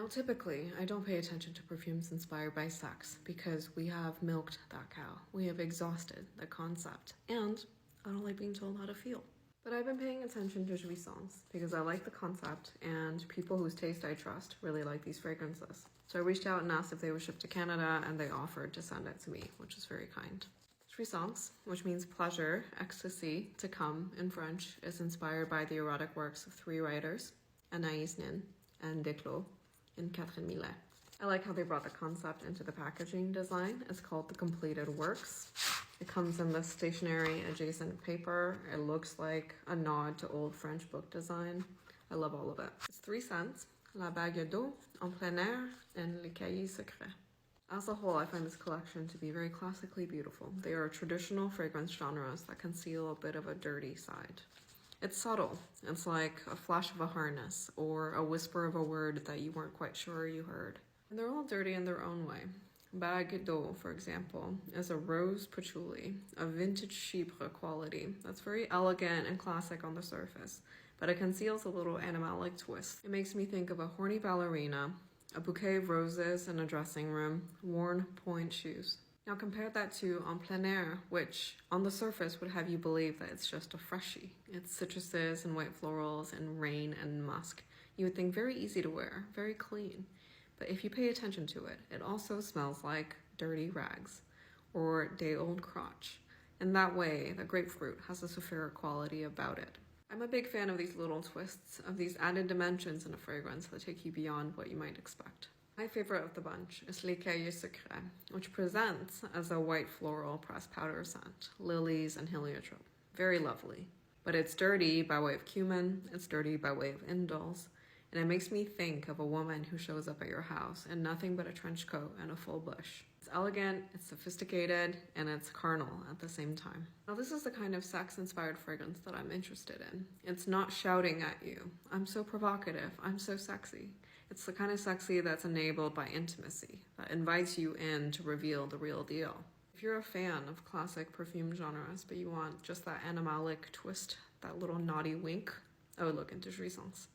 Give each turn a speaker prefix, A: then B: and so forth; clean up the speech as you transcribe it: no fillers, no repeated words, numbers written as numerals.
A: Now, typically, I don't pay attention to perfumes inspired by sex because we have milked that cow. We have exhausted the concept, and I don't like being told how to feel. But I've been paying attention to Jouissance because I like the concept, and people whose taste I trust really like these fragrances. So I reached out and asked if they would ship to Canada, and they offered to send it to me, which is very kind. Jouissance, which means pleasure, ecstasy, to come in French, is inspired by the erotic works of three writers, Anais Nin and Anne Desclos, and Catherine Millet. I like how they brought the concept into the packaging design. It's called the completed works. It comes in this stationery adjacent paper. It looks like a nod to old French book design. I love all of it. It's 3 scents: la bague d'eau, en plein air, and les cahiers secrets. As a whole, I find this collection to be very classically beautiful. They are traditional fragrance genres that conceal a bit of a dirty side. It's subtle. It's like a flash of a harness or a whisper of a word that you weren't quite sure you heard. And they're all dirty in their own way. Bague d'eau, for example, is a rose patchouli, a vintage chypre quality that's very elegant and classic on the surface, but it conceals a little animalic twist. It makes me think of a horny ballerina, a bouquet of roses in a dressing room, worn point shoes. Now compare that to en plein air, which on the surface would have you believe that it's just a freshie. It's citruses and white florals and rain and musk. You would think very easy to wear, very clean. But if you pay attention to it, it also smells like dirty rags or day-old crotch. In that way, the grapefruit has a sulfuric quality about it. I'm a big fan of these little twists, of these added dimensions in a fragrance that take you beyond what you might expect. My favorite of the bunch is Les Cahiers Secrets, which presents as a white floral pressed powder scent, lilies and heliotrope. Very lovely. But it's dirty by way of cumin, it's dirty by way of indoles, and it makes me think of a woman who shows up at your house in nothing but a trench coat and a full bush. It's elegant, it's sophisticated, and it's carnal at the same time. Now this is the kind of sex-inspired fragrance that I'm interested in. It's not shouting at you, I'm so provocative, I'm so sexy. It's the kind of sexy that's enabled by intimacy, that invites you in to reveal the real deal. If you're a fan of classic perfume genres, but you want just that animalic twist, that little naughty wink, I would look into Jouissance.